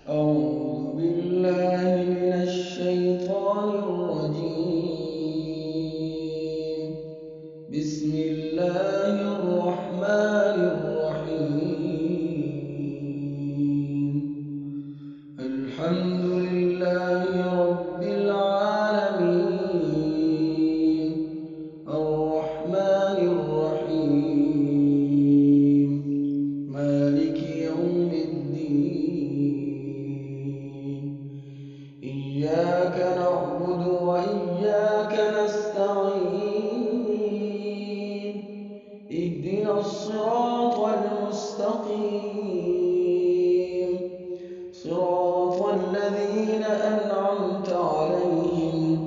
أعوذ بالله من الشيطان الرجيم. بسم الله الرحمن الرحيم. الحمد لله رب العالمين، الرحمن الرحيم، مالك يوم الدين. إياك نعبد وإياك نستعين. اهدنا الصراط المستقيم، صراط الذين أنعمت عليهم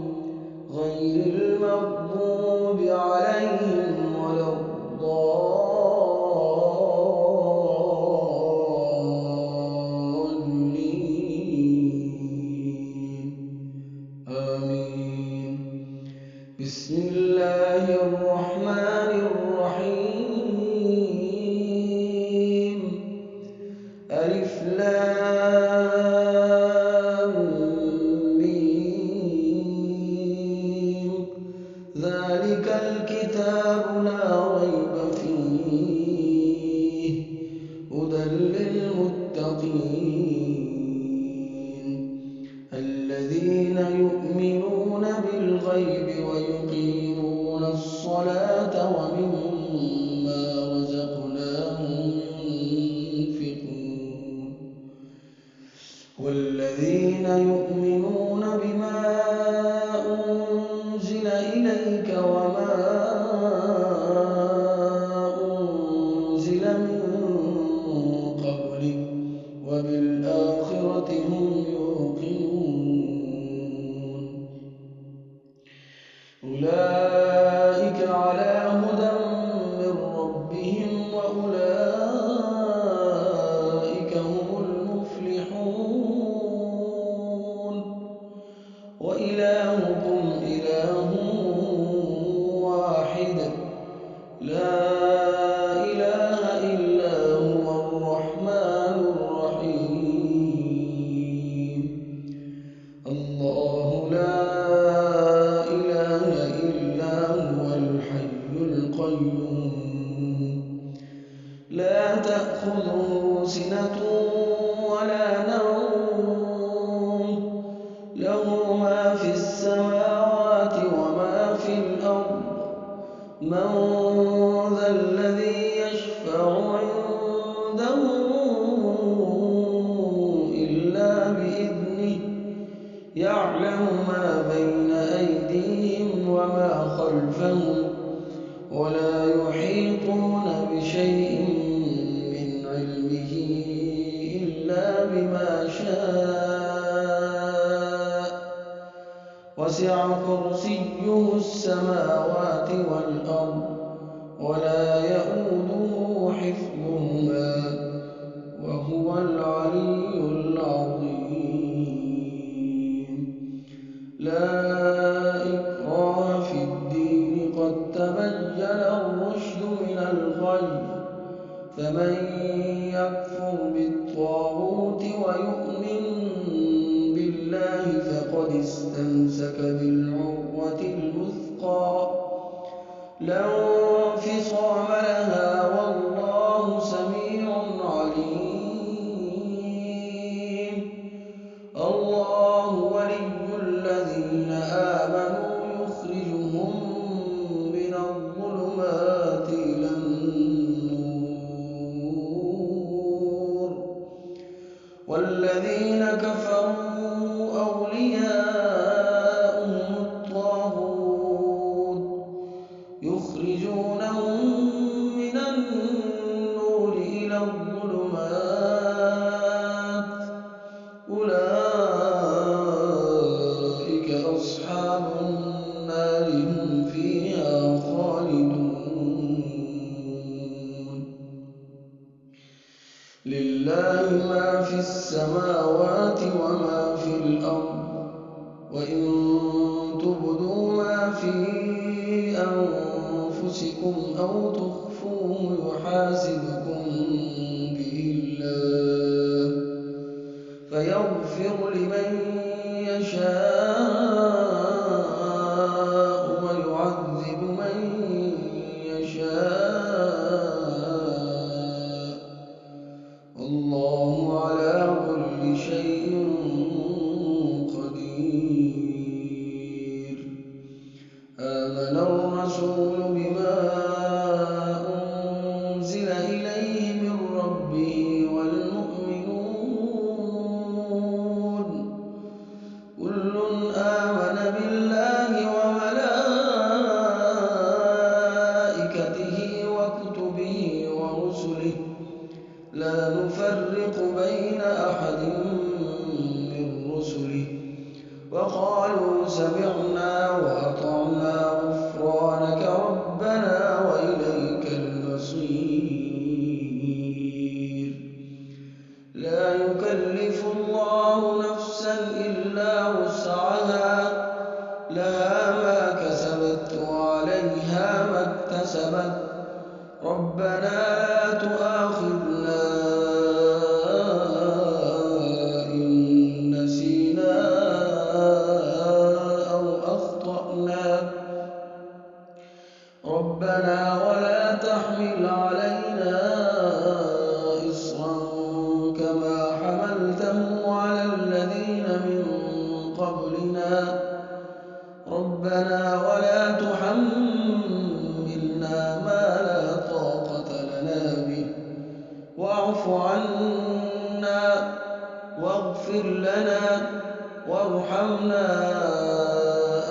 غير المغضوب عليهم ولا الضالين. آمين. بسم الله الرحمن الرحيم. ألف لام ميم. ذلك الكتاب لا ريب فيه، هدى للمتقين الذين يؤمنون بالغيب ويقيمون الصلاة ومما رزقناهم ينفقون والذين يؤمنون بما أنزل إليك وما أنزل من قبلك وبالآخرة هم يوقنون. أولئك على هدى من ربهم وأولئك هم المفلحون. وإلهكم إله واحد، لا إله إلا هو الرحمن الرحيم. الله لا إله إلا هو الحي القيوم، لا تأخذه سنة ولا نوم، له ما في السماوات وما في الأرض. من ذا الذي يشفع عنده إلا بإذنه، يعلم ما بين أيديهم وما خلفهم، ولا يحيطون بشيء من علمه إلا بما شاء. وسع كرسيه السماوات والأرض ولا يئوده حفظهما وهو العلي العظيم. لا إكراه في الدين، قد تبين الرشد من الغي، فمن يكفر بالطاغوت ويؤمن بالله فقد استمسك بالعروة الوثقى، لا انفصام لها، والله سميع عليم. الله ولي الذين آمنوا يخرجهم من الظلمات إلى النور، والذين كفروا أولياؤهم الطاغوت يخرجونهم من النور إلى الظلمات، أولئك أصحاب النار هم فيها خالدون. لله ما في السماوات وما في الأرض، وإن تبدوا ما في أنفسكم أو تخفوه يحاسبكم به الله، فيغفر لمن يشاء ويعذب من يشاء، والله على كل شيء قدير. آمن الرسول بما أنزل إليه من ربه والمؤمنون كل آمن بالله وملائكته وكتبه ورسله لا نفرق بين أحد من رسله، وقالوا سمعنا وأطعنا غفرانك ربنا وإليك المصير. لا يكلف الله نفسا إلا وسعها، لها ما كسبت وعليها ما اكتسبت، ربنا لا تؤاخذنا إن نسينا أو أخطأنا، ربنا ولا تحمل علينا إصرا كما حملته على الذين من قبلنا، ربنا ولا تحملنا ما لا طاقة لنا به، واعف عنا واغفر لنا وارحمنا،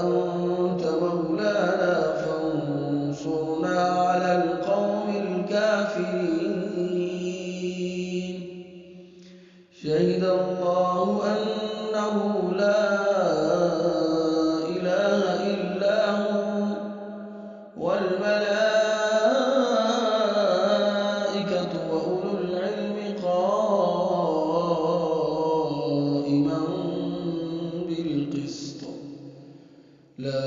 أنت مولانا فانصرنا على القوم الكافرين. شهد الله أنه لا إله إلا هو والملائكة وأولو العلم قائما بالقسط، لا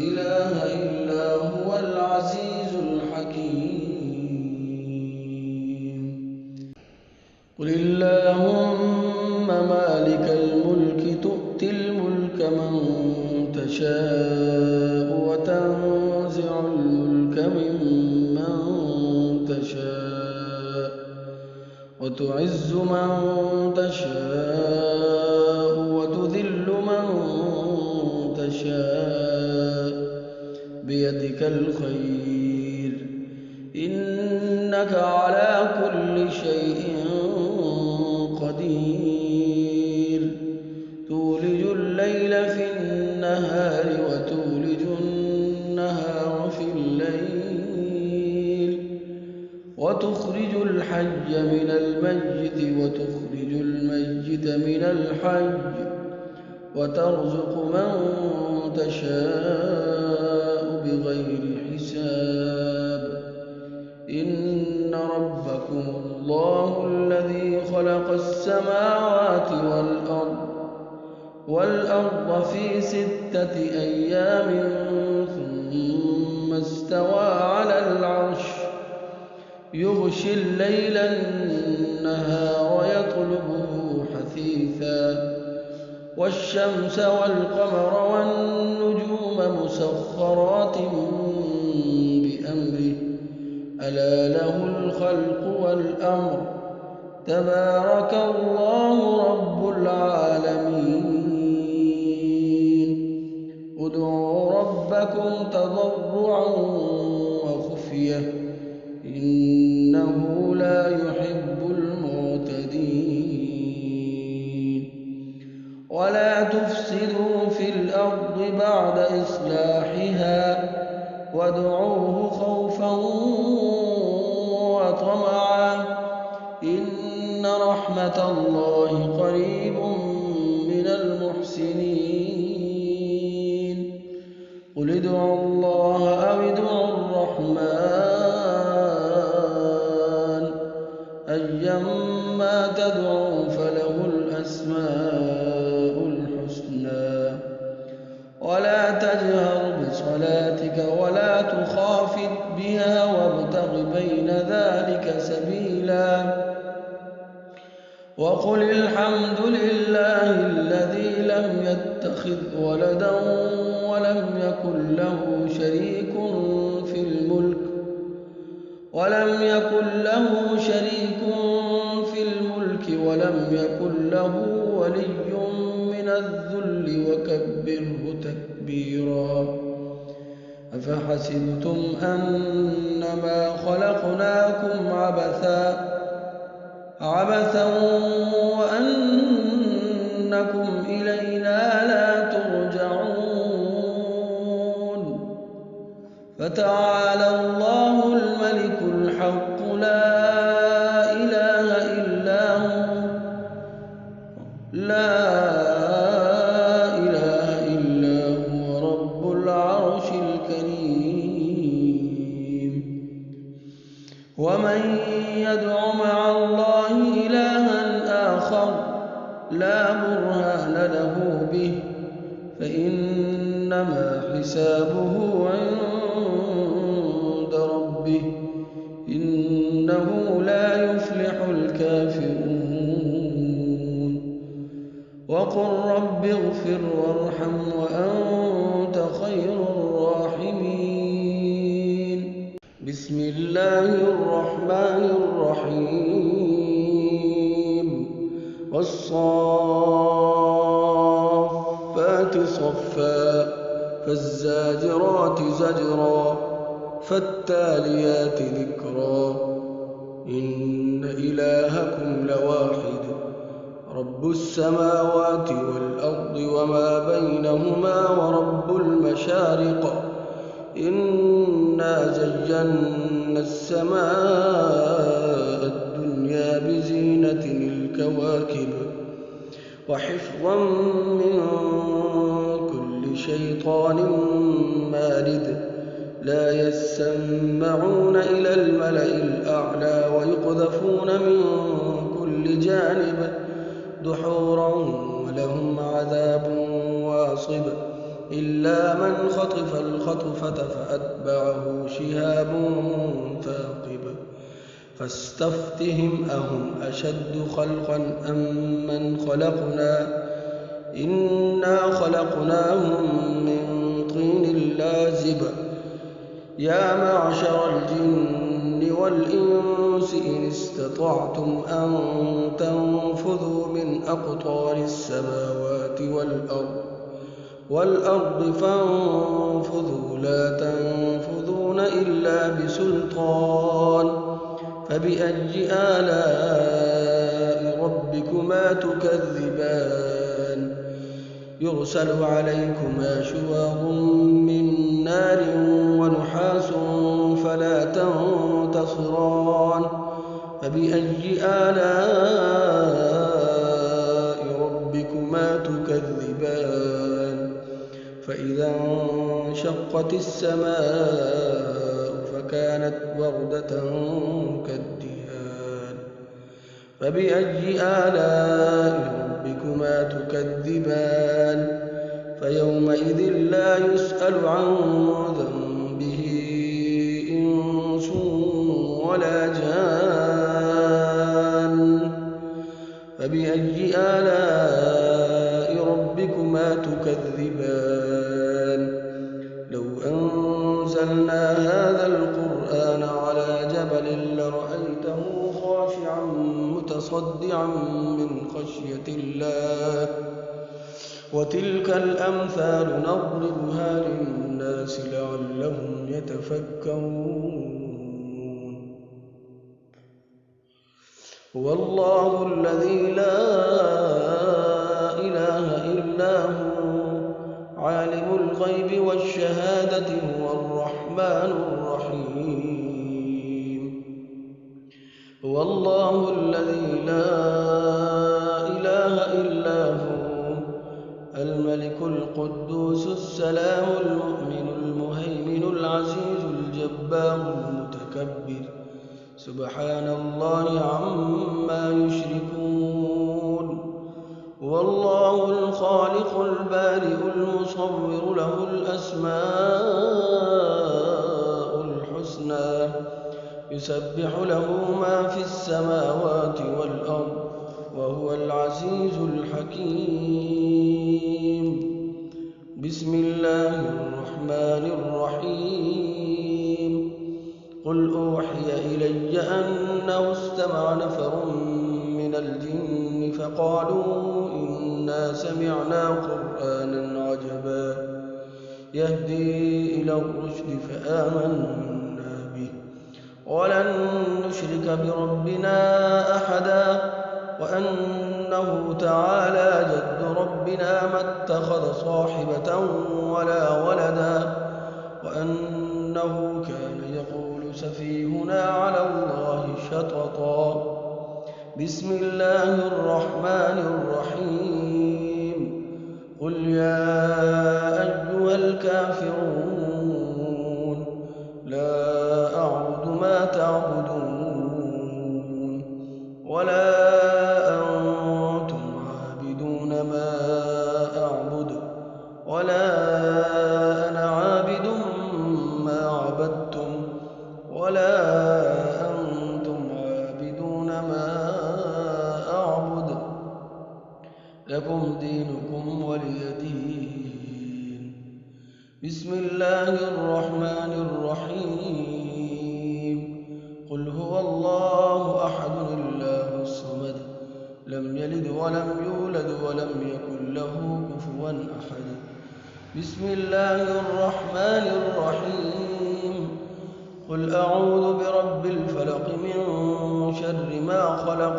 إله إلا هو العزيز الحكيم. قل اللهم مالك الملك تؤتي الملك من تشاء وتنزع الملك ممن تشاء وتعز من تشاء وتذل من تشاء بيدك الخير، إنك على كل شيء قدير. تولج الليل في النهار وتولج النهار في الليل، وتخرج الحي من الميت وتخرج الميت من الحي، وترزق من تشاء بغير حساب. إن ربكم الله الذي خلق السماوات والأرض في 6 أيام ثم استوى على العرش، يغشي الليل النهار يطلبه حثيثا، والشمس والقمر والنجوم مسخرات بأمره، ألا له الخلق والأمر، تبارك الله رب العالمين. ادعوا ربكم تضرعا وخفية إنه لا يحب المعتدين. ولا تفسدوا في الأرض بعد إصلاحها وادعوه خوفا وطمعا إن رحمة الله قريب من المحسنين. قل ادعوا الله أو ادعوا الرحمن أيما تدعوا فله الأسماء الحسنى. ولا تجهر بصلاتك ولا تخافت بها وابتغ بين ذلك سبيلا وقل الحمد لله الذي لم يتخذ ولدا ولم يكن له شريك في الملك ولم يكن له ولي من الذل وكبره تكبيرا أفحسبتم أنما خلقناكم عبثا وأنكم إلينا لا ترجعون فتعالى الله الملك الحق لا إله إلا هو رب العرش الكريم ومن يدع مع الله إلها آخر لا برهان له به فإنما حسابه عند ربه إنه لا يفلح الكافرون وقل رب اغفر وارحم وأنت خير الراحمين بسم الله الرحمن الرحيم والصافات صفا فالزاجرات زجرا فالتاليات ذكرا إن إلهكم لواحد رب السماوات والأرض وما بينهما ورب المشارق إنا زينا السماء الدنيا بزينة الكواكب وحفظا من كل شيطان مارد لا يسمعون إلى الملأ الأعلى ويقذفون من كل جانب دحورا ولهم عذاب واصب إلا من خطف الخطفة فأتبعه شهاب ثاقب فاستفتهم أهم أشد خلقا أم من خلقنا إنا خلقناهم من طين لازب يا معشر الجن والإنس إن استطعتم أن تنفذوا من أقطار السماوات والأرض فانفذوا لا تنفذون إلا بسلطان فبأي آلاء ربكما تكذبان يرسل عليكما شواظ من نار ونحاس فلا تنتصران فبأي آلاء ربكما تكذبان فإذا انشقت السماء فكانت وردة كالدهان فبأي آلاء ربكما تكذبان فيومئذ لا يسأل عن ذنبه إنس ولا جان فبأي آلاء ربكما تكذبان لو أنزلنا هذا القرآن على جبل لرأيته خاشعا متصدعا من خشية الله وتلك الأمثال نضربها للناس لعلهم يتفكرون هو الله الذي لا إله إلا هو عالم الغيب والشهادة هو الرحمن الرحيم هو الله الذي لا إله إلا هو الملك القدوس السلام المؤمن المهيمن العزيز الجبار المتكبر سبحان الله عما يشركون هو الله الخالق البارئ المصور له الأسماء الحسنى يسبح له ما في السماوات والأرض وهو العزيز الحكيم. بسم الله الرحمن الرحيم. قل أوحي إلي أنه استمع نفر من الجن فقالوا إنا سمعنا قرآنا عجبا يهدي إلى الرشد فآمنا به ولن نشرك بربنا أحدا وأنه تعالى جد ربنا ما اتخذ صاحبة ولا ولدا وأنه كان يقول سفيهنا على الله شططا. بسم الله الرحمن الرحيم. قل يا أيها الكافرون لا أعبد ما تعبدون ولا أنتم عابدون ما أعبد ولا أنا عابد ما عبدتم ولا أنتم عابدون ما أعبد لكم دينكم ولي دين. بسم الله الرحمن الرحيم. قل هو الله أحد الله الصمد لم يلد ولم يولد ولم يكن له كفوا أحد. بسم الله الرحمن الرحيم. قل أعوذ برب الفلق من شر ما خلق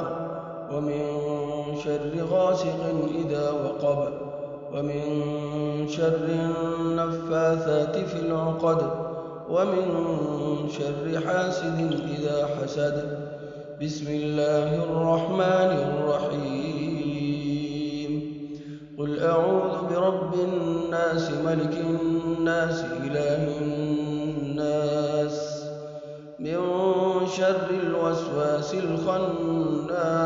ومن شر غاسق إذا وقب ومن شر النفاثات في العقد ومن شر حاسد إذا حسد. بسم الله الرحمن الرحيم. قل أعوذ برب الناس ملك الناس إله الناس من شر الوسواس الخناس